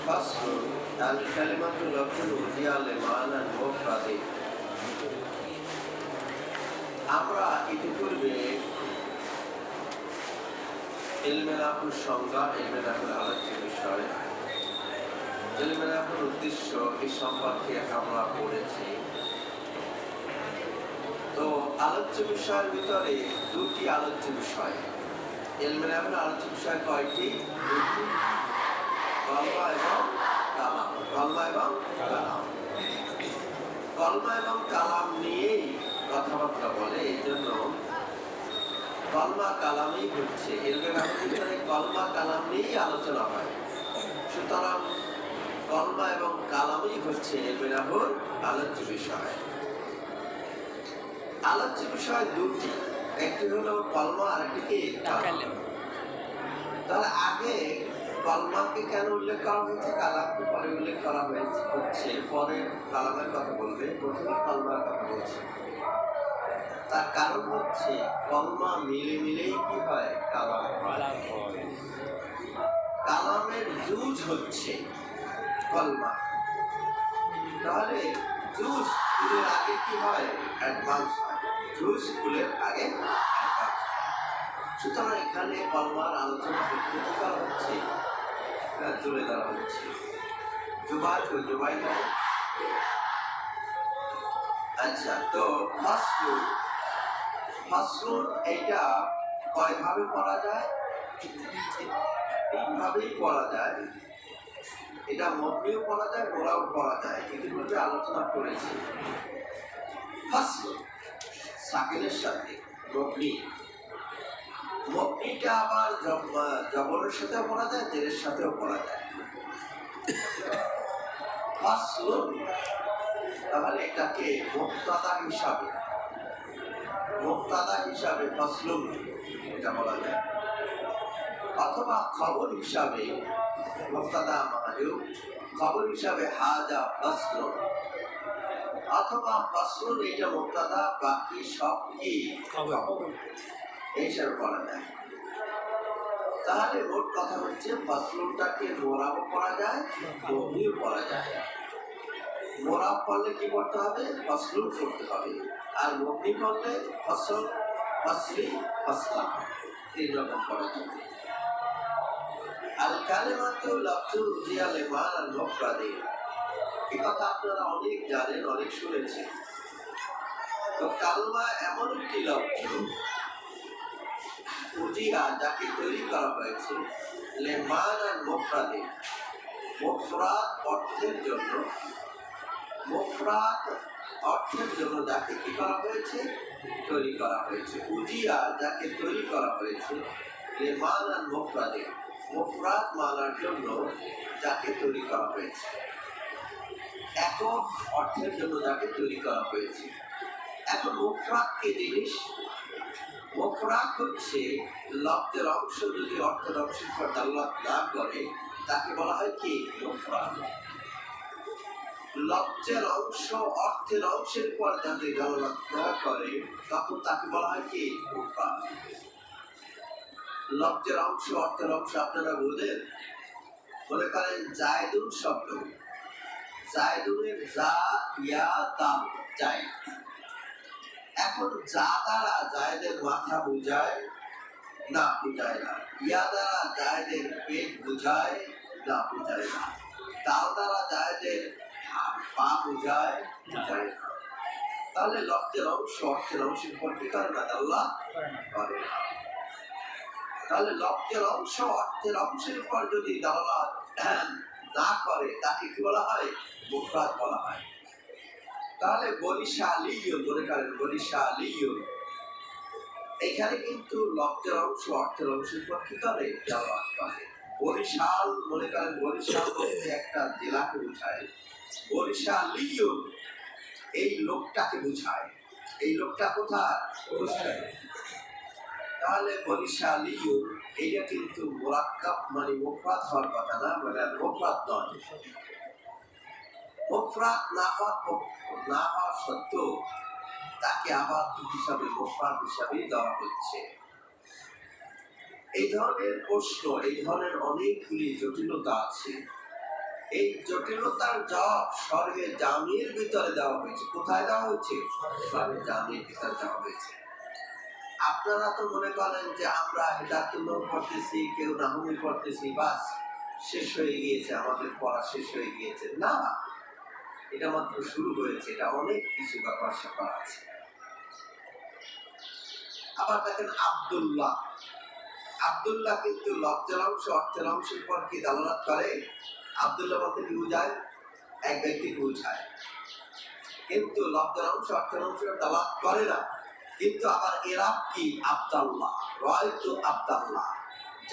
فصل الكلمة لفظ أضيع لمعنى مفرد আমরা ইতিপূর্বে ইলমে নাহউর সংজ্ঞা, ইলমে নাহউর আলোচ্য বিষয়, ইলমে নাহউর উদ্দেশ্য এই সম্পর্কে আমরা পড়েছি। তো আলোচ্য বিষয়ের ভিতরে দুটি আলোচ্য বিষয়। ইলমে নাহউর আলোচ্য বিষয় কয়টি? দুটি, কলমা এবং কালাম। কলমা এবং কালাম। কলমা এবং কালাম নিয়েই কথাবার্তা বলে, এই জন্য কলমা কালামই হচ্ছে ইলমে নাহউর ভিতরে কলমা কালাম নিয়েই আলোচনা হয়। সুতরাং কলমা এবং কালামই হচ্ছে ইলমে নাহউর আলোচ্য বিষয়। আলোচ্য বিষয় দুটি, একটি হলো কলমা আর একটি কি কালাম। তাহলে আগে কলমাকে কেন উল্লেখ করা হয়েছে, কালামকে পরে উল্লেখ করা হচ্ছে, পরে কালামের কথা বলবে, প্রথমে কলমার কথা বলছে। তার কারণ হচ্ছে কলমা মিলে মিলেই কি হয়, কালাম হয়। কালামের জুজ হচ্ছে কলমা। তাহলে জুজ স্কুলের আগে কি হয়, অ্যাডভান্স হয়। জুজ স্কুলের আগে অ্যাডভান্স। সুতরাং এখানে কলমার আলোচনা প্রতিনিধিত্ব করা হচ্ছে, তুলে ধরা হচ্ছে। জুবাই নয়। আচ্ছা, তো ফাসলুন এটা কয়ভাবে পড়া যায়? তিনভাবেই পড়া যায়। এটা মবনিও পড়া যায়, মোরাও পড়া যায়। ইতিমধ্যে আলোচনা করেছি। ফাসলুন সাকিনের সাথে মবনি, মবনিটা আবার জবরের সাথেও পড়া যায়, জেরের সাথেও পড়া যায়। ফাসলুন, তাহলে এটাকে মুক্তাদা হিসাবে ফাসলুন এটা বলা যায়, অথবা খবর হিসাবে মুক্তাদা মাহজুব, খবর হিসাবে হাজা ফাসলুন, অথবা ফাসলুন এটা মুক্তাদা, বাকি সব কি খবর, এই হিসাবে বলা যায়। তাহলে মোট কথা হচ্ছে ফাসলুনটাকে মোরাবও পড়া যায়, মবনিও পড়া যায়। মোরাব পড়লে কি করতে হবে, ফাসলুন করতে হবে। আর মবনি পড়লে ফসল, ফসলি, ফসলা, তিন রকম পড়া যাবে। আল কালিমাতু লাফজুন উযিয়া লিমানাল মুফরাদি, এই কথা আপনারা অনেক জানেন, অনেক শুনেছেন। তো কালমা এমন একটি লফজ উযিয়া, যাকে তৈরি করা হয়েছে লিমানাল মুফরাদি, মুফরাদ অর্থের জন্য, মুফরাদ অর্থের জন্য যাকে কি করা হয়েছে, তৈরি করা হয়েছে। উজিয়া, যাকে তৈরি করা হয়েছে লিমানাল মুফরাদি, মুফরাদ মানার জন্য যাকে তৈরি করা হয়েছে, একক অর্থের জন্য যাকে তৈরি করা হয়েছে। এখন মুফরাদ কি জিনিস? মুফরাদ হচ্ছে লফজের অংশ যদি অর্থের অংশের উপর দালালাত না করে তাকে বলা হয় কি, মুফরাদ। লফজের অংশ অর্থের অংশের উপর যাতে দালালাত না করে তখন তাকে বলা হয় কি, মুফরাদ। লফজের অংশ অর্থের অংশ আপনারা বোঝেন। মনে করেন জায়দুন শব্দ, জায়দুনের জা ইয়া দাল, জায়দ। এখন যা দ্বারা জায়দের মাথা বুঝায় না, বুঝায় না। ইয়া দ্বারা জায়দের পেট বুঝায় না, বুঝায় না। দাল দ্বারা জায়দের পা বুঝায় না। তাহলে লফজের অংশ অর্থের অংশের উপর কি করে না, দালালাত করে না। তাহলে লফজের অংশ অর্থের অংশের উপর যদি দালালাত না করে তাকে কি বলা হয়, মুফরাদ বলা হয়। তাহলে বরিশালীয়, মনে করেন বরিশালীয়, এখানে কিন্তু লফজের অংশ অর্থের অংশের উপর কি করে, দালালাত করে। বরিশাল, মনে করেন বরিশাল বলতে একটা জেলাকে বোঝায়। বরিশালীয় এই লোকটাকে বোঝায়, এই লোকটা কোথায়, বোঝায়। তাহলে বরিশালীয় এটা কিন্তু মুরাক্কাব, মানে মুফরাদ হওয়ার কথা না, মানে মুফরাদ নয়। মুফরাদ না হওয়া সত্ত্বেও তাকে আবার হিসাবে মুফরাদ হিসাবে দেওয়া হচ্ছে। এই ধরনের প্রশ্ন, এই ধরনের অনেকগুলি জটিলতা আছে। এই জটিলতার জব স্বর্গে জামির ভিতরে দেওয়া হয়েছে। কোথায় দেওয়া হয়েছে? স্বর্গে জামির ভিতরে দেওয়া হয়েছে। আপনারা তো মনে করেন যে আমরা হেদাতুল্লাহ পড়তেছি, কেউ নাহমি পড়তেছি, বাস শেষ হয়ে গিয়েছে, আমাদের পড়া শেষ হয়ে গিয়েছে। না, এটা মাত্র শুরু হয়েছে, এটা অনেক কিছু ব্যাপার স্যাপার আছে। আবার দেখেন আব্দুল্লাহ, আব্দুল্লাহ কিন্তু লফজের অংশ অর্থের অংশের পর কি দালালাত করে? আব্দুল্লাহ বলতে কি বোঝায়? এক ব্যক্তিকে বোঝায়, কিন্তু লফজের অংশ অর্থের অংশ দালালাত করে না। কিন্তু আবার এরাব কি? আব্দুল্লাহ, রয়তু আব্দুল্লাহ,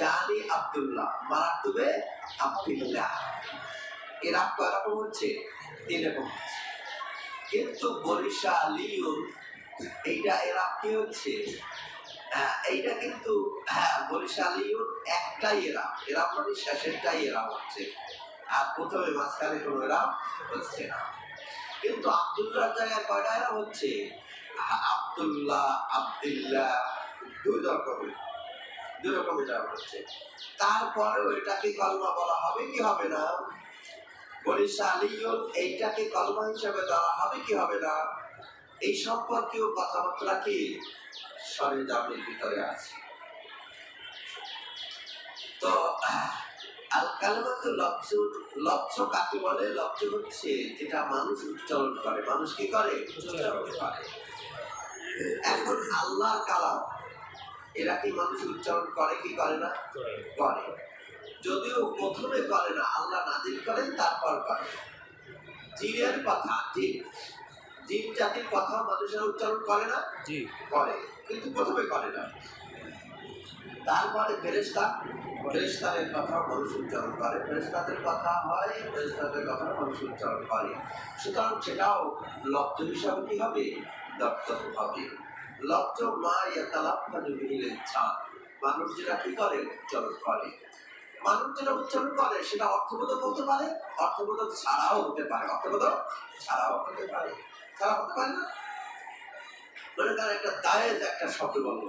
জানি আব্দুল্লাহ, মারাতুবে আব্দুল্লাহ। এরাব কয় রকম হচ্ছে? 3 রকম হচ্ছে। কিন্তু বরিশালিউন, এইটা এরাব কি হচ্ছে? এইটা কিন্তু বরিশালিউন একটাই এরাব, এরাব মানে শেষেরটাই এরাব হচ্ছে, আর প্রথমে মাঝখানে কোনো এরাব হচ্ছে না। কিন্তু আব্দুল্লাহর জায়গায় কয়টা এরাব হচ্ছে? আব্দুল্লাহ, আব্দুল্লাহ, দুই রকম এরাব হচ্ছে। তারপরেও এটাকে কলমা বলা হবে কি হবে না? বরিশালিউন এইটাকে কলমা হিসেবে দেওয়া হবে কি হবে না? এই সম্পর্কেও কথাবার্তা কি স্বরে জামির ভিতরে আছে। তো আল কালেমাতুল লফজ, লফজ কাকে বলে? লফজ হচ্ছে যেটা মানুষ উচ্চারণ করে। মানুষ কি করে? উচ্চারণ করে। এখন আল্লাহর কালাম, এরা কি মানুষ উচ্চারণ করে কি করে না? করে। যদিও প্রথমে করে না, আল্লাহ নাজিল করেন তারপর করে। জিনের কথা, জিন জাতির কথা মানুষেরা উচ্চারণ করে না? করে, কিন্তু প্রথমে করে না। তারপরে ফেরেশতাদের কথা মানুষ উচ্চারণ করে, ফেরেশতাদের কথা হয়, ফেরেশতাদের কথা মানুষ উচ্চারণ করে। সুতরাং সেটাও লফজ হিসাবে কি হবে? দপ্তর হবে। লফজ মা ইয়াতালাফাজু বিহিল ইনসান, মানুষ যেটা কি করে? উচ্চারণ করে। মানুষ যেটা উচ্চারণ করে সেটা অর্থবোধক হতে পারে, অর্থবোধক ছাড়াও হতে পারে, অর্থবোধক ছাড়াও হতে পারে। ছাড়া হতে পারে না? মানে তার একটা দায়েজ একটা শব্দ বলল,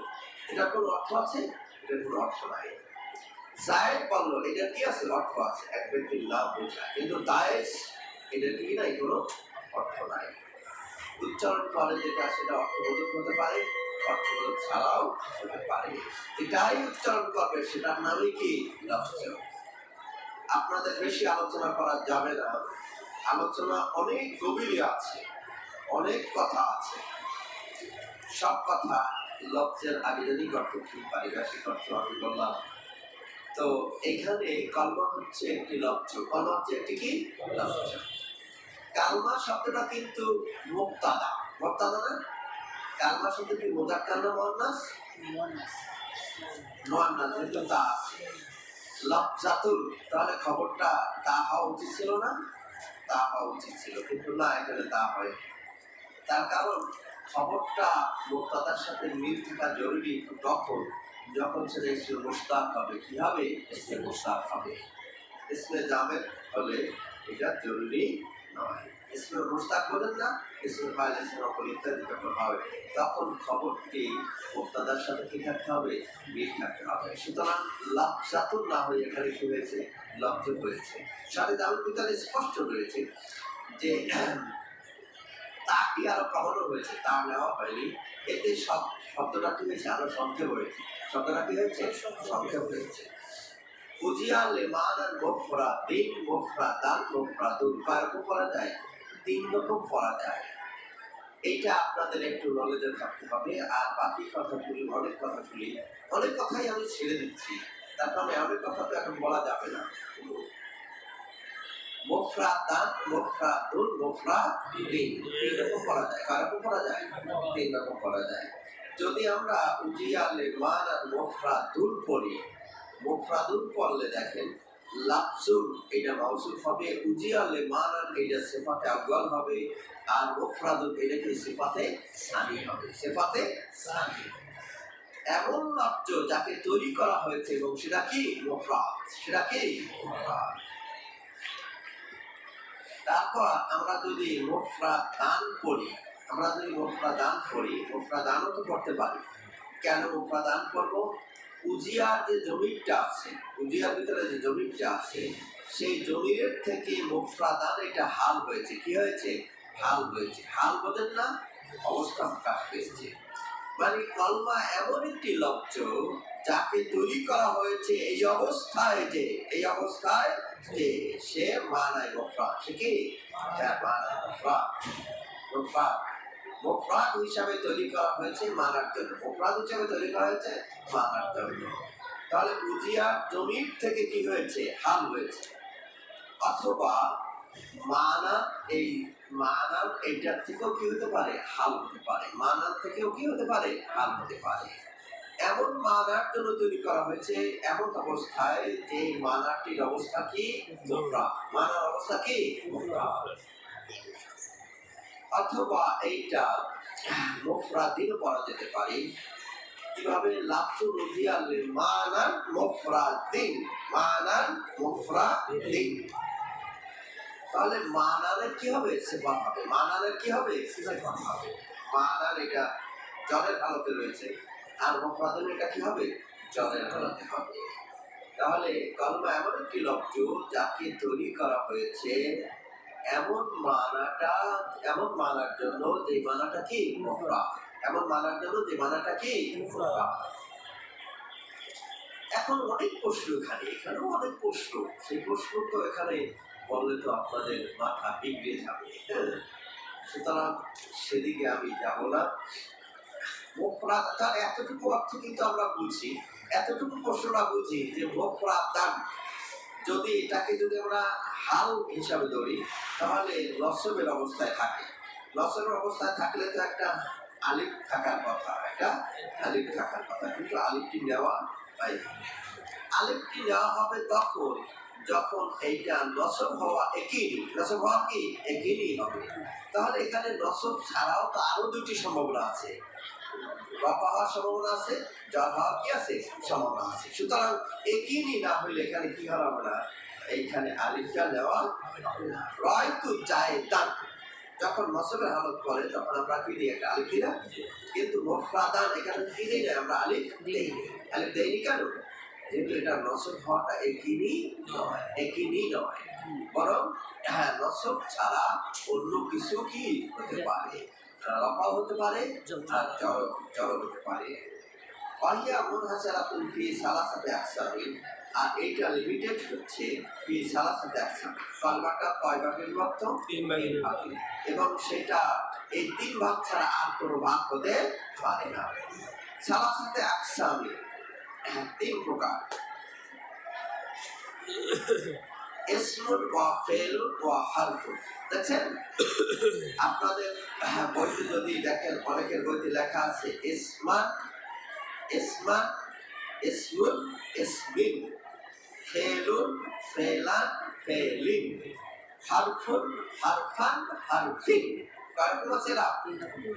এটা কোনো অর্থ আছে? এটার কোনো অর্থ নাই। জায়েদ বলল, এটা কি আছে? অর্থ আছে, এক ব্যক্তির নাম বোঝায়। কিন্তু দায়েজ, এটা কি নাই, কোনো অর্থ নাই। উচ্চারণ করে যেটা, সেটা অর্থবোধক হতে পারে, অর্থবোধক ছাড়াও হতে পারে। এটাই উচ্চারণ করবে, সেটার নামই কি? লফজ। আপনাদের বেশি আলোচনা করা যাবে না, আলোচনা অনেক গভীরে আছে, অনেক কথা আছে। সব কথা লফজের আবিধানিক অর্থ কি, পারিভাষিক অর্থ আমি বললাম। তো এখানে কলমা হচ্ছে একটি লফজ। কলমা হচ্ছে একটি কি? লফজ। কালমা শব্দটা কিন্তু মুক্তাদা, মুক্তাদা না? কালমা শব্দ কি মুযাক্কার না মুআন্নাস? মুআন্নাস, যেহেতু তা লফজাতুল, তাহলে খবরটা তা হওয়া উচিত ছিল না? তা হওয়া উচিত ছিল, কিন্তু না, এখানে তা হয়। তার কারণ খবরটা মুক্তাদার সাথে মিল থাকা জরুরি তখন যখন সেটা ইসমে মুশতাক হবে। কি হবে? ইসমে মুশতাক হবে। ইসমে জামেদ হলে এটা জরুরি নয়। ইসমে মুশতাক বলেন না, ইসমে ফাইল, ইসমে নকল ইত্যাদি যখন হবে, তখন খবরটি মুক্তাদার সাথে কি থাকতে হবে? মিল থাকতে হবে। সুতরাং লফজাতুল না হয়ে এখানে কি হয়েছে? লফজ হয়েছে। সাথে দারুল ভিতরে স্পষ্ট রয়েছে যে তাকে আরো কমানো হয়েছে, তা নেওয়া হয়নি। এতে শব্দটা কি হয়েছে? আরো সংক্ষেপ হয়েছে। শব্দটা কি হয়েছে? সংক্ষেপ হয়েছে। উজিয়া লেমান আর মুফরা, দিন মুফরা, দান মুফরা, দুর্বারকম করা যায়, 3 রকম করা যায়। এইটা আপনাদের একটু নলেজে থাকতে হবে। আর বাকি কথাগুলি, অনেক কথাই আমি ছেড়ে দিচ্ছি, তার কারণে অনেক কথা তো এখন বলা যাবে না। মুফরাদান, মুফরাদুন, মুফরাদিন, 3 রকম করা যায়। কারকম করা যায়? 3 রকম করা যায়। যদি আমরা উজিয়া লেমান আর মুফরাদুন পড়ি, মুফরাদুন পড়লে দেখেন লাফজুন এটা মাউসুফ হবে, উজিয়া লেমান আর এটা সিফাতে আউয়াল হবে, আর মুফরাদুন এটা কি সিফাতে সানি হবে, সিফাতে সানি। এমন লফজ যাকে তৈরি করা হয়েছে এবং সেটা কি? মুফরাদ। সেটা কি? মুফরাদ। তারপর আমরা যদি মুফরাদান পড়ি, মুফরাদানও তো পড়তে পারি। কেন মুফরাদান পড়বো? উজিয়ার যে জমিরটা আছে, উজিয়ার ভিতরে যে জমিরটা আছে, সেই জমির থেকে মুফরাদান এটা হাল হয়েছে। কি হয়েছে? হাল হয়েছে। হাল বোঝেন না? অবস্থা প্রকাশ পেয়েছে। মানে কলমা এমন একটি লব্জ যাকে তৈরি করা হয়েছে এই অবস্থায় যে সে মানায় মুফরাদ। সে কি? মানায় মুফরাদ। মুফরাদ হিসাবে তৈরি করা হয়েছে মানার জন্য। মুফরাদ হিসাবে তৈরি করা হয়েছে মানার জন্য। তাহলে বুঝিয়ার জমির থেকে কি হয়েছে? হাল হয়েছে। অথবা মানার এইটার থেকেও কি হতে পারে? হাল হতে পারে। মানার থেকেও কি হতে পারে? হাল হতে পারে। এমন মানার জন্য তৈরি করা হয়েছে এমন অবস্থায় যে মানারটির অবস্থা কি? মুফরাদ। মানার অবস্থা কি? মুফরাদ। অথবা এইটা মুফরাদিনও করা যেতে পারে। কিভাবে? লাফজু রুজিয়াল মানার মুফরাদিন। মানার মুফরাদিন। তাহলে মানারের কি হবে? সিফাত হবে। মানারের কি হবে? সিফাত হবে। মানার এটা জলের হালতে রয়েছে, আর মুফরাদের এটা কি হবে? জলের হালতে হবে। তাহলে কলমা এমন একটি লব্জ যাকে তৈরি করা হয়েছে এমন মানার জন্য যে মানাটা কি? মুফরাদ। এমন মানার জন্য যে মানাটা কি? মুফরাদ। এখন অনেক প্রশ্ন এখানেও অনেক প্রশ্ন। সেই প্রশ্ন তো এখানে বললে তো আপনাদের মাথা বিগড়ে যাবে। সুতরাং সেদিকে আমি যাব না। মুফরাদ তার এতটুকু অর্থ কিন্তু আমরা বুঝি, এতটুকু প্রশ্নটা বুঝি যে মুফরাদান যদি আমরা হাল হিসাবে ধরি তাহলে নসবের অবস্থায় থাকে। নসবের অবস্থায় থাকলে তো একটা আলিফ থাকার কথা, কিন্তু আলিফটি নেওয়া হয়। আলিফটি নেওয়া হবে তখন যখন এইটা নসব হওয়া একই হবে। তাহলে এখানে নসব ছাড়াও তো আরো দুটি সম্ভাবনা আছে। রফা হওয়ার সম্ভাবনা আছে, জ্বর হওয়ার কি আছে? সম্ভাবনা আছে। সুতরাং একই না হইলে এখানে কি হবে না? এইখানে আলিফটা নেওয়া রয়তু জায়দান। যখন নসবের হালত করে তখন আমরা কি দিই? একটা আলিফ দিই না? কিন্তু মুফরাদান এখানে কি দিই না? আমরা আলিফ দেইনি। আলিফ দেইনি কেন? যেহেতু এটা নসব হওয়াটা একই নয়, বরং নসব ছাড়া অন্য কিছু কি হতে পারে? রফাও হতে পারে, আর জড় হতে পারে। ওয়াহিয়া মুনহাসারাতুন ফি সালাসাতি আকসামিন। আর এইটা লিমিটেড হচ্ছে ফি সালাসাতি আকসাম। কলমাটা কয় ভাগে বিভক্ত? 3 ভাগে। এবং সেটা এই 3 ভাগ ছাড়া আর কোনো ভাগ হতে পারে না। সালাসাতি আকসামিন 3 প্রকার। ইসমুন ওয়া ফেলুন ওয়া হারফুন। দেখছেন আপনাদের বইতে যদি দেখেন, অনেকের বইতে লেখা আছে ইসমুন, ইসমিন, ফেলুন, ফেলান, ফেলিন, হারফুন, হারফান, হারফিন। কয়রকম আছে এরা?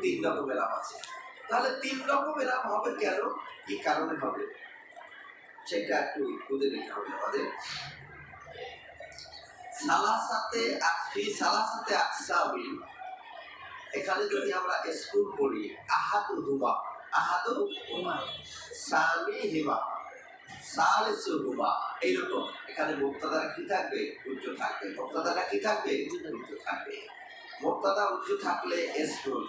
3 রকমের নাম আছে। তাহলে 3 রকমের নাম হবে কেন? কি কারণে হবে সেটা একটু বুঝে নিতে হবে আমাদের। সালাসাতে আকসামিন, এখানে যদি আমরা স্কুল পড়ি আহাদুহুমা, সানিহিমা, সালিসুহুমা, এইরকম এখানে মুবতাদা কি থাকবে? উজ্জ থাকবে। মুবতাদাটা কি থাকবে? উজ্জ থাকবে। মুবতাদা উজ্জ থাকলে স্কুল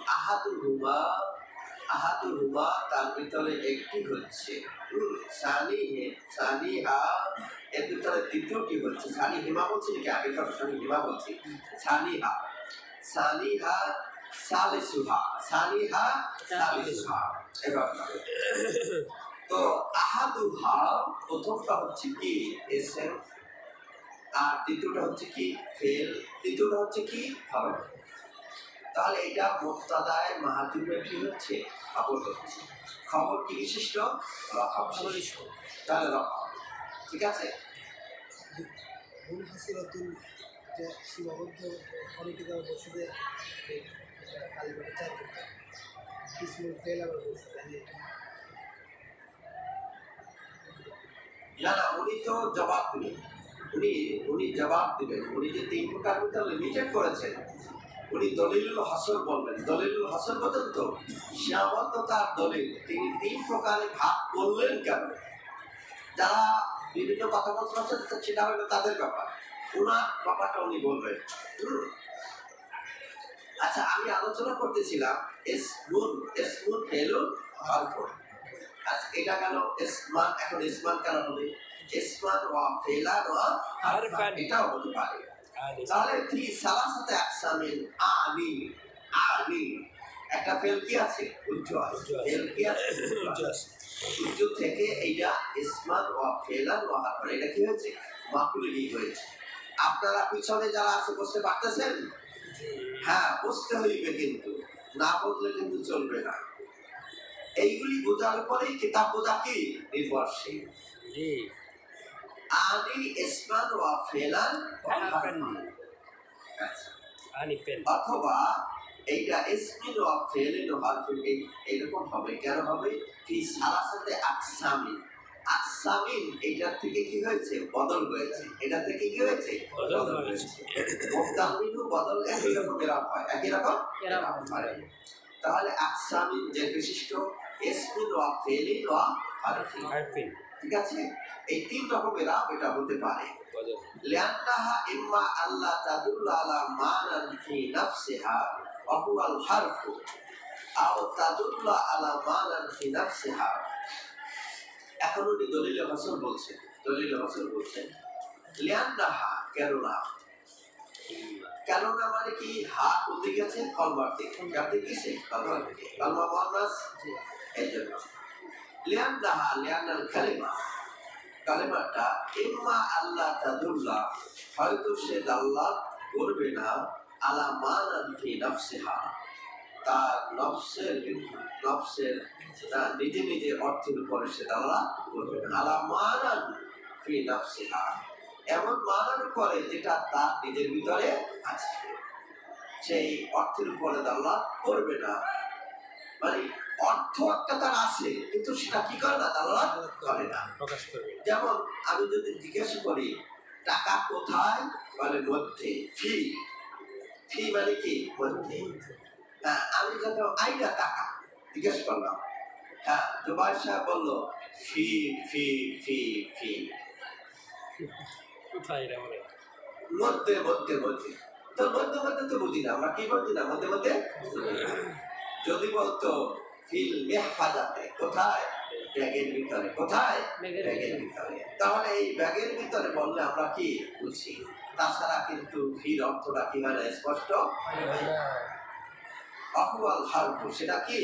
আহাদুহুমা তার ভিতরে একটি হচ্ছে সানিহা, এর ভিতরে দ্বিতীয়টি হচ্ছে সানিহিমা বলছি নাকি আগে সানিহিমা বলছি? সানিহা সালিসুহা, এভাবে। তো আহাদুহা প্রথমটা হচ্ছে কি? এসেম। আর দ্বিতীয়টা হচ্ছে কি? ফেল। তৃতীয়টা হচ্ছে কি? খবর। তাহলে এটা মুবতাদায়ে মাহজুবের কি হচ্ছে? খবর হচ্ছে। খবর কি বিশিষ্ট? রফা বিশিষ্ট। তাহলে রফা, ঠিক আছে। মুনহাসিরাতুন যে সীমাবদ্ধ, অনেকে যারা বলছে যে কালিমাটা 4 করতে ইসমুল ফেল আবার বলছে না, উনি তো জবাব দিবেন। উনি জবাব দিবেন। উনি যে 3 প্রকার ভিতরে লিমিটেড করেছেন, উনি দলিলুল হাসর বলবেন। দলিলুল হাসর বলেন তো সীমাবদ্ধতার দলিল তিনি 3 প্রকারে ভাগ করলেন কেন? যারা বিভিন্ন কথা বলতে পারছেন সেটা হলো তাদের ব্যাপার, ওনার ব্যাপারটা উনি বলবেন। আচ্ছা, আমি আলোচনা করতেছিলাম এসমুন ফেলুন হারফুন। আচ্ছা, এটা গেল ইসমান। এখন ইসমান কেন হবে? ইসমান ওয়া ফেলান ওয়া হারফান, এটাও হতে পারে। তাহলে ফি সালাসাতে আকসামিন আনি আনি, একটা ফেল কি আছে? উজ্জু আছে। ফেল কি আছে? উজ্জু থেকে এইটা ইসমান ওয়া ফেলান ওয়া হারফান, এটা কি হয়েছে? মাকুলি হয়েছে। আপনারা পিছনে যারা আছে বুঝতে পারতেছেন? হ্যাঁ, বুঝতে হইবে, কিন্তু না বুঝলে কিন্তু চলবে না। এইগুলি বোঝার পরেই কিতাব বোঝা কি নির্ভরশীল। আনি ইসমান ওয়া ফেলান ওয়া হারফান, অথবা এইটা ইসমিন ওয়া ফেলিন ওয়া হারফিন, এরকম হবে। কেন হবে? ফি সালাসাতে আকসামিন। আকসামিন এইটার থেকে কি হয়েছে? বদল হয়েছে। এটা থেকে কি হয়েছে? বদল হয়েছে। মুফতামিনু বদল একই রকম এরকম হয়, একই রকম এরকম হয়। তাহলে আকসামিন যে বিশিষ্ট ইসমিন ওয়া ফেলিন ওয়া হারফিন, ঠিক আছে? এই তিন রকমের এটা হতে পারে। লিআন্নাহা ইম্মা আল্লাহ তাদুল্লু আলা মানান ফি নাফসিহা ওয়া হুয়া আল হারফু আও তাদুল্লু আলা মানান ফি নাফসিহা। এখন উনি দলিল হাসান বলছেন লিআন্নাহা, কেননা। কেননা মানে কি? হা কোন দিকে আছে? কলমার দিকে। কার দিকে? সে কলমার দিকে। কলমা মুআন্নাস, এই জন্য লিআন্নাহা, লিআন্নাল কালিমা, কালেমাটা ইম্মা আল্লাহ তাদুল্লাহ, হয়তো সে দাল্লাত করবে না, আলা মানান ফি নাফসিহা, তার নফসের নিজে নিজে অর্থের উপরে সে দাল্লাত করবে না। আলা মানান ফি নাফসিহা, এমন মানান করে যেটা তার নিজের ভিতরে আছে, সেই অর্থের উপরে দাল্লাত করবে না। মানে অর্থ একটা তার আছে, কিন্তু সেটা কি করে না? দালাল করে না, প্রকাশ করবে। যেমন আমি যদি জিজ্ঞাসা করি টাকা কোথায়, বলে মধ্যে। ফি, ফি মানে কি? মধ্যে। হ্যাঁ, আমি যখন আইনা টাকা জিজ্ঞেস করলাম, হ্যাঁ, জুবাই সাহেব বললো ফি ফি ফি ফি, কোথায়? মধ্যে মধ্যে মধ্যে। তো মধ্যে মধ্যে তো বুঝি না আমরা, কি বুঝি না? মধ্যে মধ্যে। যদি বলতো ফিল মেহফাজাতে, কোথায়? ব্যাগের ভিতরে। কোথায়? ব্যাগের ভিতরে। তাহলে এই ব্যাগের ভিতরে বললে আমরা কি বুঝি? তাছাড়া কিন্তু ফির অর্থটা কি হয় না? স্পষ্ট হয় না। আহওয়াল হারফু, সেটা কি?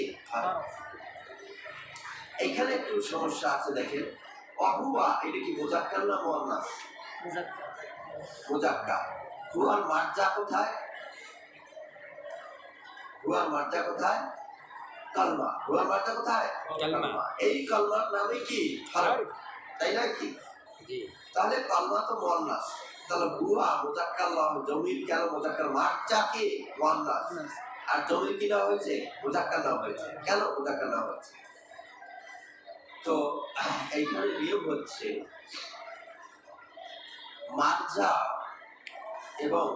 এখানে একটু সমস্যা আছে, দেখেন। অহুয়া, এটা কি মুজাক্কার না মুআন্নাস? মুজাক্কার। হুয়ার মার্জা কোথায়? হুয়ার মার্জা কোথায়? কালমা। হুয়ার মার্জা কোথায়? কালমা। এই কালমার নামে কি? হরফ, তাই না কি? তাহলে কালমা তো মুআন্নাস, তাহলে হুয়া মুজাক্কার, জমির কেন মুজাক্কার? মার্জা কি? মুআন্নাস, আর জমির কি নাম হয়েছে? মুজাক্কার নাম হয়েছে। কেন মুজাক্কার নাম হয়েছে? তো এইখানে নিয়ম হচ্ছে মার্জা এবং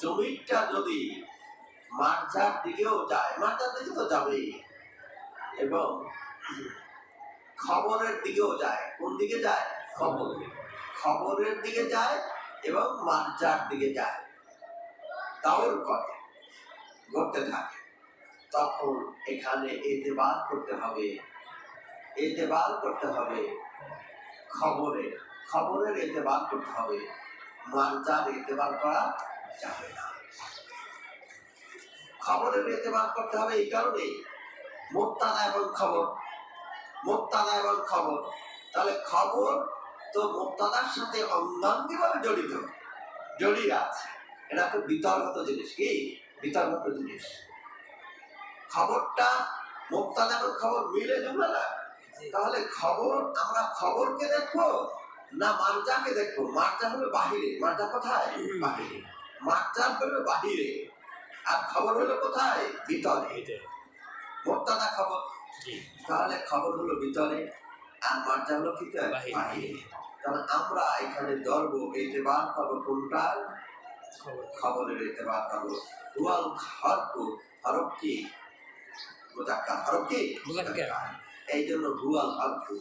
জমিরটা যদি মার্জার দিকেও যায়, মার্জার দিকে তো যাবেই, এবং খবরের দিকেও যায়। কোন দিকে যায়? খবরের দিকে যায় এবং মার্জার দিকে যায়, তাওর করতে থাকে। তখন এখানে এতেবার করতে হবে, খবরের এতেবার করতে হবে, মার্জার এতেবার করা যাবে না। খবরের এতেবার করতে হবে এই কারণে, মুবতাদা এবং খবর, তাহলে খবর তো মুবতাদার সাথে অঙ্গাঙ্গিভাবে জড়িয়ে আছে। এটা তো বিতর্গত জিনিস। কি বিতর্গত জিনিস? খবরটা মুবতাদা এবং খবর মিলে যাবে না। তাহলে আমরা খবরকে দেখবো না মার্জাকে দেখবো? মার্জা হলো বাহিরে। মার্জা কোথায়? বাহিরে। মার্জা হলো বাহিরে, আর খবর হলো কোথায়? ভিতরে। মুবতাদা খবর, তাহলে খবর হলো ভিতরে আর মার্জা হলো কি? বাহিরে। তাহলে আমরা এখানে ধরবো, এতেবার করবো কোনটার? খবরের এতেবার করবো। হুয়াল হারফু, হরফ কি? মুজাক্কার। হরফ কি? মুজাক্কার। এই জন্য হুয়াল হারফু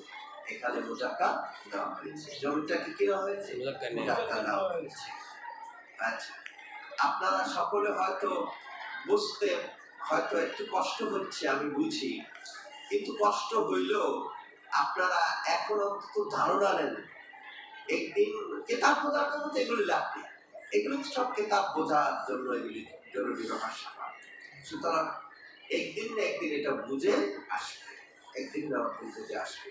এখানে মুজাক্কার দেওয়া হয়েছে। জমিটা কি দেওয়া হয়েছে? মুজাক্কার দেওয়া হয়েছে। আচ্ছা, আপনারা সকলে হয়তো বুঝতে হয়তো একটু কষ্ট হচ্ছে, আমি বুঝি, কিন্তু কষ্ট হইলেও আপনারা এখন অন্তত ধারণা নেন। একদিন কেতাব বোঝার জন্য তো এগুলি লাগবে, এগুলো তো সব কেতাব বোঝার জন্য এগুলি জরুরি ভাষা। সুতরাং একদিন না একদিন এটা বুঝে আসবে, একদিন না একদিন বুঝে আসবে।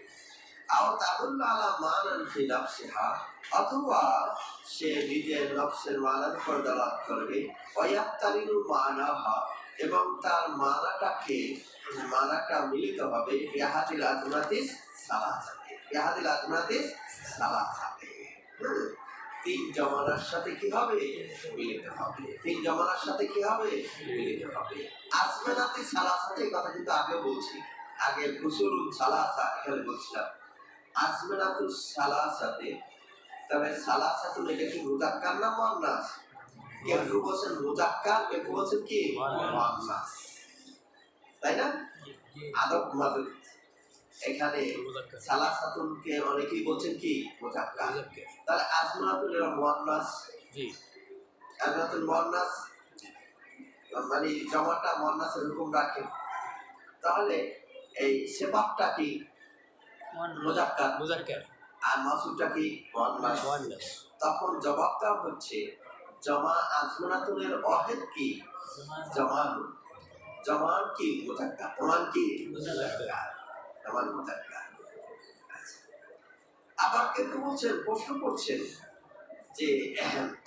অথবা সে নিজের নফসের মানার উপর দালাত করবে, এবং তার মানাটা মিলিত হবে তিন জমানার সাথে কি হবে? মিলিত হবে। তিন জমানার সাথে কি হবে? মিলিত হবে। আজমানাতি সালাসাতে কথা কিন্তু আগে বলছি, আগে ফুসুলুল সালাসা এখানে বলছিলাম। আজমানাতু সালাসাতে, তবে সালাসাতু এটা কি মুযাক্কার না মুয়ান্নাস? কেউ বলছেন মুযাক্কার, কেউ বলছেন কি মুয়ান্নাস, তাই না? আদব মাদব এখানে সালাসাতুনকে অনেকেই বলছেন কি মুযাক্কার। তাহলে আজমানাতুল এর মুয়ান্নাস, জি আজমানাতুল মুয়ান্নাস মানে জমাটা মুয়ান্নাসের হুকুম রাখে। তাহলে এই সিফাতটা কি মুযাক্কার, আর মাসুলটা কি মুয়ান্নাস। তখন জবাবটা হচ্ছে জমা আজমানাতুলের ওয়াহিদ কি জমান, জমান কি মুযাক্কার, জমান কি মুযাক্কার, জমান মুযাক্কার। আবার কেউ বলছেন, প্রশ্ন করছেন যে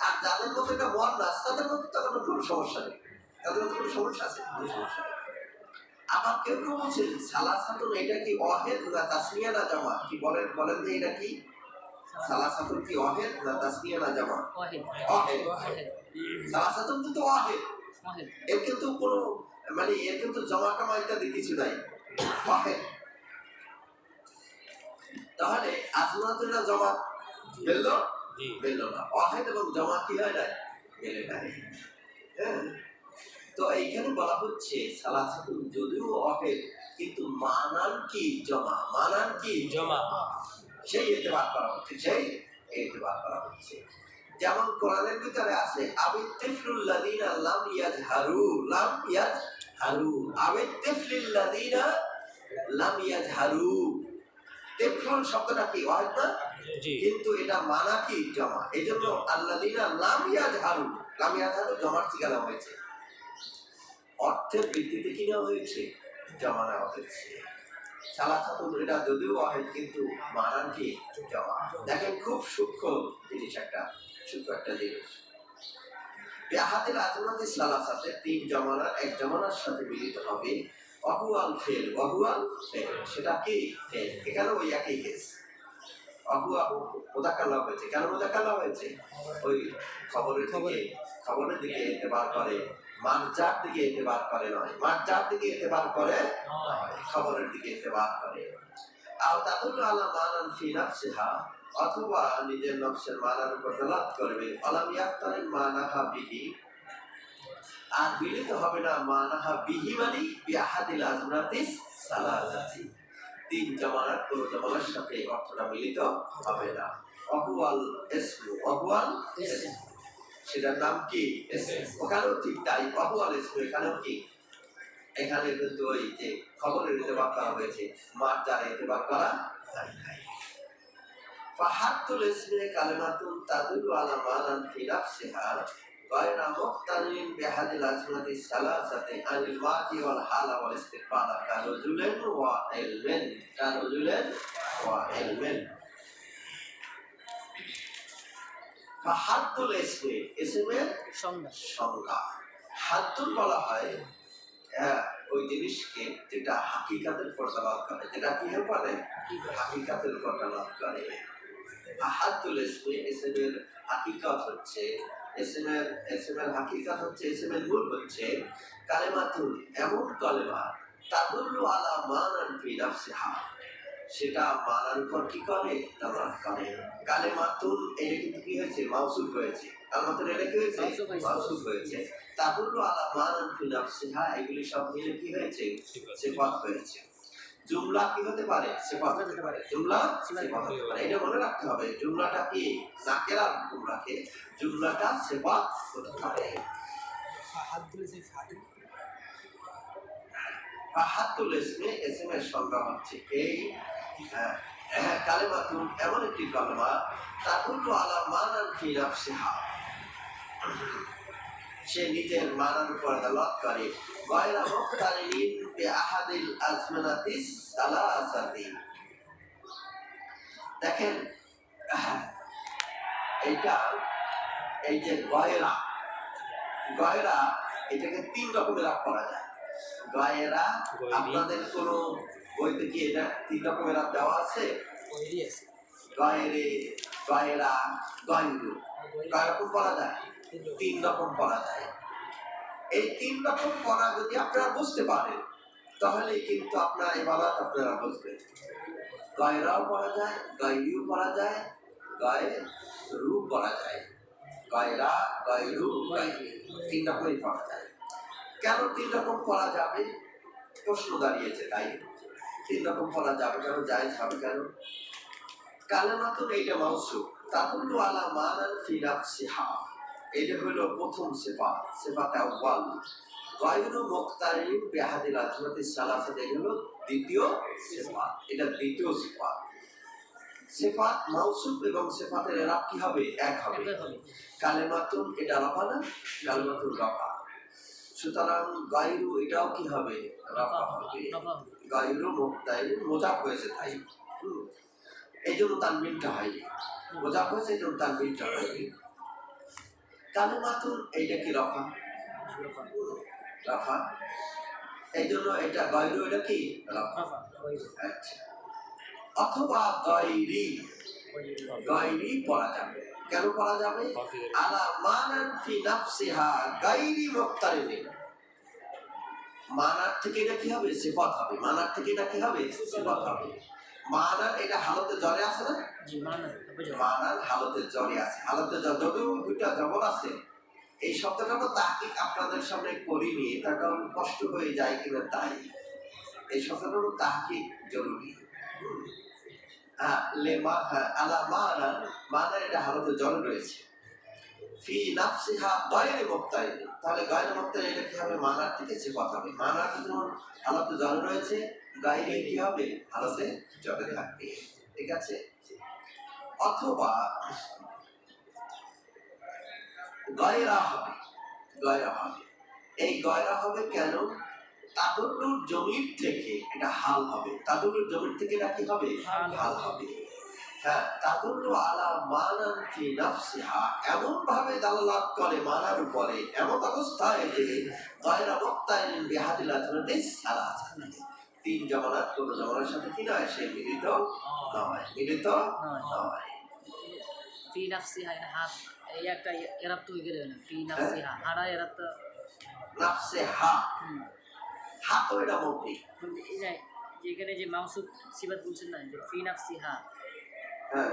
আর যাদের মধ্যে এটা মুয়ান্নাস তাদের মধ্যে তো কোনো সমস্যা নেই, তাদের মধ্যে কোনো সমস্যা আছে? কোনো সমস্যা নেই। আবার কেউ বলছেন সালাসাতুন এটা কি ওয়াহিদ না তাসনিয়া না জামা? কি বলেন বলেন যে এটা কি সালাসাতুন কি ওয়াহিদ না তাসনিয়া না জামা? ওয়াহিদ। সালাসাতুন তো ওয়াহিদ, এর কিন্তু কোনো মানে এর কিন্তু জামা টামা ইত্যাদি কিছু নাই, ওয়াহিদ। তাহলে আজমাতুল না জামা মিলল? মিলল না। ওয়াহিদ এবং জামা কি হয় না? মিলে না। হ্যাঁ, তো এইখানে বলা হচ্ছে সালাসাতুন যদিও ওয়াহিদ কিন্তু মানান কি জমা, মানান কি জমা, সেই এতবার করা হচ্ছে, সেই এতবার করা হচ্ছে। যেমন কোরআনের ভিতরে আছে আবিত্তিফলুল্লাযিনা লাম ইয়াজহারু, লাম ইয়াজহারু, আবিত্তিফলিল্লাযিনা লাম ইয়াজহারু। তিফল শব্দটা কি ওয়াহিদ না? কিন্তু এটা মানা কি জমা। এইজন্য আল্লাযিনা লাম ইয়াজহারু, লাম ইয়াজহারু জমার ঠিকানা হয়েছে, অর্থের ভিত্তিতে কি নেওয়া হয়েছে? জমা নেওয়া হয়েছে। সালাসাতুন এটা যদিও ওয়াহিদ কিন্তু মানান কি জমা। দেখেন খুব সূক্ষ্ম জিনিস, একটা সূক্ষ্ম একটা জিনিস। বিআহাদিল আজমাতি সালাসাতে তিন জমানা এক জমানার সাথে মিলিত হবে। ওয়াহুয়াল ফেল, ওয়াহুয়াল ফেল সেটা কি ফেল। এখানে ওই একই কেস, ওয়াহুয়া মুযাক্কার লাভ হয়েছে। কেন মুযাক্কার লাভ হয়েছে? ওই খবরের দিকে এতেবার করে, মারজার দিকে এতেবার করে নয়, মারজার দিকে এতেবার করে নয়, খবরের দিকে এতেবার করে। আও তাদুল্লু আলা মানান ফি নাফসিহা, অথবা নিজের নফসের মানার উপর দালাত করবে। আলাম ইয়াক্তারিন মানাহা বিহি, আর মিলিত হবে না মানাহা বিহি মানে বিআহাদিল আজমাতিস সালাসাতি, তিন জমানার কোন জমানার সাথে অর্থটা মিলিত হবে না। ওয়াহুয়াল ইসমু, ওয়াহুয়াল ইসমু সেটার নাম কি? ওখানেও ঠিক তাই, ওয়াহুয়াল ইসমু এখানেও কি, এখানে কিন্তু ওই যে খবরের ইতিবাক করা হয়েছে, মারজার ইতিবাক করা নাই। ফাহাতুল ইসমে কালিমাতুন তাদুল্লু আলা মানান ফি নাফসিহা গায়রা মুক্তারিন বিহাদিল আজমাতি সালাসাতি আনিল মাদি ওয়াল হালা ওয়াল ইস্তিকবালা কারুজুলিন ওয়া ইলমিন, কারুজুলিন ওয়া ইলমিন। ফাহাতুল ইসমে, ইসমের সংজ্ঞা। হাতুল বলা হয় ওই জিনিসকে যেটা হাকিকাতের উপর দালাত করে, যেটা কি পারে হাকিকাতের উপর দালাত করে। আহাদুল ইসমে, ইসমের হাকিকাত হচ্ছে, ইসমের হাকিকাত হচ্ছে, ইসমের মূল হচ্ছে কালেমাতুন, এমন কালেমা তাদুল্লু আলা মানান ফি নাফসিহা, সেটা মানার উপর কি করে দালাত করে। কালেমাতুন এটা কিন্তু কি হয়েছে? মাউসুফ হয়েছে। কালেমাতুন এটা কি হয়েছে? মাউসুফ হয়েছে। তাদুল্লু আলা মানান ফি নাফসিহা এগুলি সব মিলে কি হয়েছে? সিফাত হয়েছে। জুমলা কি হতে পারে? সিফাত হতে পারে। জুমলা সিফাত হতে পারে। এটা মনে রাখতে হবে। জুমলাটা কি নাকেরার হুকুম রাখে, জুমলাটা সিফাত হতে পারে। ফাহাদুল যে ফাহিম ফাহাতুল ইসমে, ইসমের সংজ্ঞা হচ্ছে এই কালেমাতুন এমন একটি কালেমা তাদুল্লু আলা মানান ফি নাফসিহা, সে নিজের মানার উপর দালাত করে, গায়রা মুখতারিন বিআহাদিল আজমানাতিস সালাসাতি। দেখেন এইটা, এই যে গয়রা, গয়রা এটাকে 3 রকমের রাগ করা যায়। গয়রা, আপনাদের কোনো বইতে কি এটা 3 রকমের রাগ দেওয়া আছে? ওইরি আছে গয়রে, গয়রা, গয়রু, কয় রকম পড়া যায়? 3 রকম পড়া যায়। এই 3 রকম পড়া যদি আপনারা বুঝতে পারেন তাহলে কিন্তু আপনার ইবাদত আপনারা বুঝবেন। গয়রাও পড়া যায়, গয়রিও পড়া যায়, গয়রু পড়া যায়। গয়রা, গয়রু, গয়রি 3 রকমই পড়া যায়। কেন 3 রকম পড়া যাবে? প্রশ্ন দাঁড়িয়েছে তাই। 3 রকম পড়া যাবে কেন, জায়েজ হবে কেন? কালেমাতুন এইটা মাউসুফ তাদুল্লু আলা মানান ফি নাফসিহা, এটা হলো প্রথম সিফাত, সিফাত আউয়াল। গায়রু মুখতারিন বিআহাদিল আজমাতিস সালাসাত, এটা হলো দ্বিতীয় সিফাত, এটা দ্বিতীয় সিফাত। সিফাত মাউসুফ এবং সিফাতের ইরাব কি হবে? এক হবে। কালেমাতুন এটা রফা না, কালেমাতুন রফা। সুতরাং গায়রু এটাও কি হবে? রফা হবে। গায়রু মুখতারিন মুজাফ হয়েছে তাই, এই জন্য তানবিনটা হয়নি। মুজাফ হয়েছে এই জন্য তানবিনটা হয়নি। কালেমাতুন এইটা কি রফা, রফা, এই জন্য এটা গায়রু, এটা কি রফা। আচ্ছা, অথবা গায়রি, গায়রি পড়া যাবে। কেন পড়া যাবে? আলা মানান ফি নাফসিহা গায়রি মুখতারিন, মানার থেকে এটা কি হবে? সিফাত হবে। মানার থেকে এটা কি হবে? সিফাত হবে। মানার এটা হালতে জ্বরে আছে না? মানার হালতে জ্বরে আছে। হালতে যদিও 2টা জবর আছে, এই শব্দটা তো তাহকিক আপনাদের সামনে করিনি, তার কারণ কষ্ট হয়ে যায় কিনা তাই। এই শব্দটা তো তাহকিক জরুরি। লেমা আলা মানান, মানার এটা হালতে জ্বরে রয়েছে। ফি নাফসিহা গায়রি মুখতারিন, তাহলে গায়রি মুখতারিন এটা কি হবে? মানার থেকে সিফাত হবে। মানার যখন হালতে জ্বরে রয়েছে, গায়রি কি হবে? হালতে জ্বরে থাকবে। ঠিক আছে? অথবা গয়রা হবে, গয়রা হবে। এই গয়রা হবে কেন? তাদুল্লুর জমির থেকে এটা হাল হবে। তাদুল্লুর জমির থেকে এটা কি হবে? হাল হবে। হ্যাঁ, তাদুল্লু আলা মানান ফি নাফসিহা, এমন ভাবে দালালাত করে মানার উপরে, এমন অবস্থায় যে গয়রা মুখতারিন বিআহাদিল আজমাতিস সালাসাত, 3 জমানাত কোন জমানার সাথে কি নয়? সে মিলিত নয়, মিলিত নয়। ফি নাফসিহা হাত, এই একটা এরাব তো হয়ে গেল না, ফি নাফসিহা হারা এরাব তো নাফসিহা, হা তো এটা মুক্তি। এই যে যেখানে যে মাউসুফ সিফাত বলছেন না, যে ফি নাফসিহা, হ্যাঁ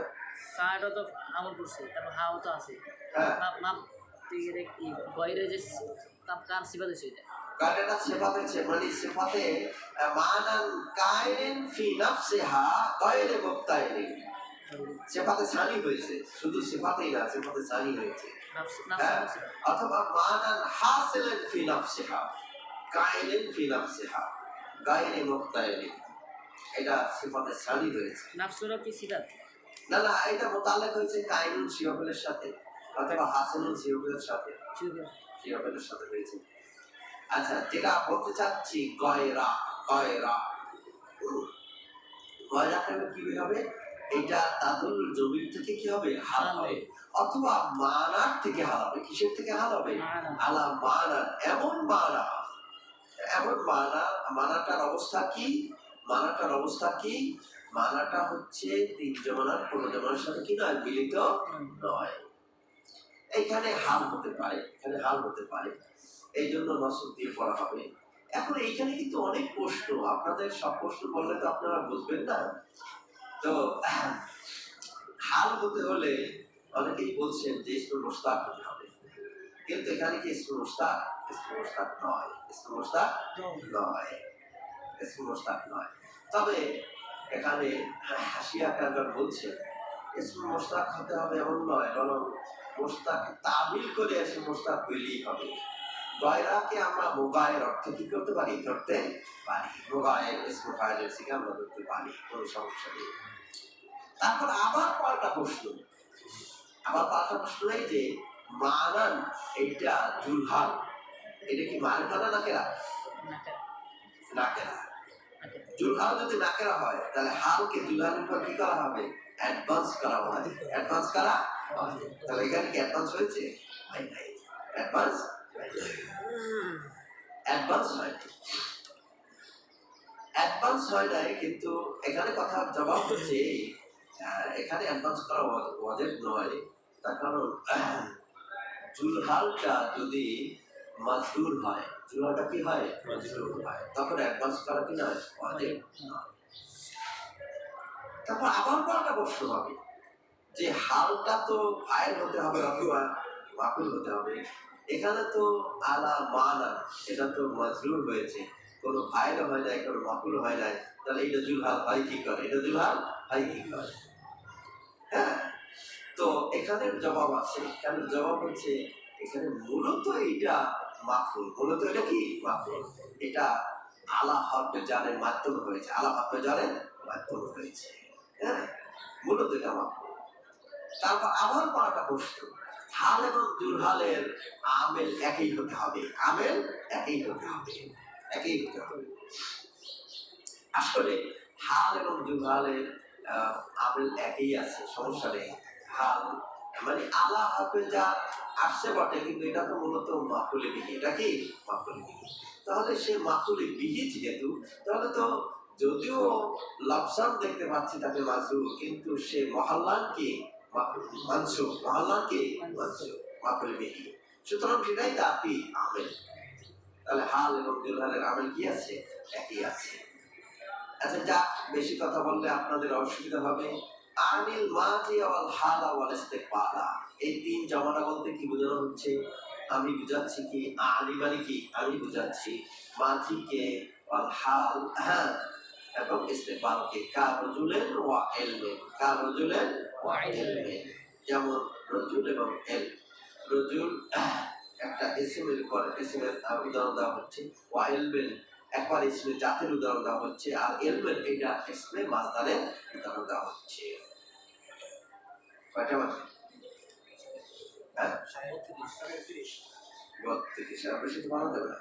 ফাটা তো আমল করছে, তারপর হাও তো আছে, হ্যাঁ, মাপ মাপ থেকে কি গয়রে যে কার সিফাত হয়েছে এটা? কারেনা সিফাত আছে, মানে সিফাতে মানান কায়রিন ফি নাফসিহা গায়রে মুক্তারিন, সিফাতে সানি হয়েছে, শুধু সিফাতেই না, সিফাতে সানি হয়েছে। হ্যাঁ, অথবা মানান হাসিলান ফি নাফসিহা কায়রিন ফি নাফসিহা গায়রে মুক্তারিন, এটা সিফাতে সানি হয়েছে। নাফসুরা কি সিফাত? না না, এটা মোতালেক হয়েছে কায়রুন সিওফেলের সাথে অথবা হাসানুন সিওফেলের সাথে, সিওফেলের সাথে হয়েছে। আচ্ছা, যেটা বলতে চাচ্ছি গয়রা, গয়রা, গয়রা কেন কি হবে? এটা তাদুল জমির থেকে কি হবে? হাল হবে। অথবা মানার থেকে হাল হবে। কিসের থেকে হাল হবে? আলা মানার, এমন মানা, এমন মানা। মানাটার অবস্থা কি? মানাটার অবস্থা কি? মানাটা হচ্ছে 3 জমানার কোন জমানার সাথে কি নয়? মিলিত নয়। এখানে হাল হতে পারে, এখানে হাল হতে পারে, এই জন্য নসব দিয়ে পড়া হবে। এখন এইখানে কিন্তু অনেক প্রশ্ন, আপনাদের সব প্রশ্ন বললে তো আপনারা বুঝবেন না। তো হাল হতে হলে অনেকেই বলছেন যে ইসমে মুশতাক হতে হবে, কিন্তু এখানে কি ইসমে মুশতাক? ইসমে মুশতাক নয়, ইসমে মুশতাক নয়, ইসমে মুশতাক নয়। তবে এখানে হাসিয়া কারবার বলছে ইসমে মুশতাক হতে হবে এমন নয়, বরং মুশতাক তাবিল করে এসে মুশতাক হইলেই হবে। গয়রাকে আমরা মোবাইল অর্থে কি করতে পারি, ধরতে পারি। মোবাইল ইসমে ফাইলের থেকে আমরা ধরতে পারি, কোনো সমস্যা নেই। তারপর আবার পাল্টা প্রশ্ন, এই যে মানান এইটা জুলহাল, এটা কি মারিফানা নাকেরা? নাকেরা। জুলহাল যদি নাকেরা হয় তাহলে হালকে জুলহালের উপর কি করা হবে, অ্যাডভান্স করা হবে। অ্যাডভান্স করা হবে, তাহলে এখানে কি অ্যাডভান্স হয়েছে? হয় নাই। অ্যাডভান্স হয় নাই, কিন্তু এখানে কথা জবাব হচ্ছে এখানে অ্যাডভান্স করা ওয়াজিব নয়। তার কারণ জুলহালটা যদি মাজরুর হয়, জুলহালটা কি হয়, মাজরুর হয়, তখন অ্যাডভান্স করা কি নয়, ওয়াজিব নয়। তারপর আবার একটা প্রশ্ন হবে যে হালটা তো ফাইল হতে হবে অথবা মাকুল হতে হবে, এখানে তো আলা মানা, এটা তো মাজরুর হয়েছে, কোনো ফাইল হয় নাই, কোনো মাকুল হয় নাই, তাহলে এটা জুলহাল হয় কি করে, এটা জুলহাল হয় কি করে? হ্যাঁ, তো এখানে জবাব আছে। এখানে জবাব হচ্ছে এখানে মূলত এটা মাফুল, মূলত এটা কি মাফুল, এটা আলা হরফে জারের মাধ্যমে হয়েছে, আলা হরফে জারের মাধ্যমে হয়েছে। হ্যাঁ, মূলত এটা মাফুল। তারপর আবার পাল্টা প্রশ্ন, হাল এবং জুলহালের আমেল একই হতে হবে, আমেল একই হতে হবে, একই হতে হবে। আসলে হাল এবং জুলহালের আমেল একই আছে, সমস্যা নেই। হাল মানে আলা হাফে যা আসছে বটে, কিন্তু এটা তো মূলত মাফুলে বিহি, এটা কি মাফুলে বিহি। তাহলে সে মাফুলে বিহি যেহেতু, তাহলে তো যদিও লফসান দেখতে পাচ্ছি তাকে মাজরুর, কিন্তু সে মহল্লান কি মানসুব, মহল্লান কি মানসুব, মাফুলে বিহি। সুতরাং সেটাই তাতি আমেল। তাহলে হাল এবং জুলহালের আমেল কি আছে, একই আছে। আচ্ছা, যা বেশি কথা বললে আপনাদের অসুবিধা হবে। আনিল মাজি ওয়াল হালা ওয়াল ইস্তিকবালা, এই তিন জমানা বলতে কি বোঝানো হচ্ছে? আমি বুঝাচ্ছি কি আনি মানে কি, আমি বুঝাচ্ছি মাজিকে ওয়াল হাল, হ্যাঁ, এবং ইস্তিকবালকে, কারজুলেন ওয়া ইলমিন, কারজুলেন ওয়া ইলমিন। যেমন রজুল এবং ইলম, রজুল একটা ইসমের পরে ইসমের উদাহরণ দেওয়া হচ্ছে, ওয়া ইলমিন একবার ইসমে জাতের উদাহরণ দেওয়া হচ্ছে, আর এলমের এটা ইসমে মাসদারের উদাহরণ দেওয়া হচ্ছে। কয়টা বাজে? হ্যাঁ, 32 বেশি তো বানাতে হবে না।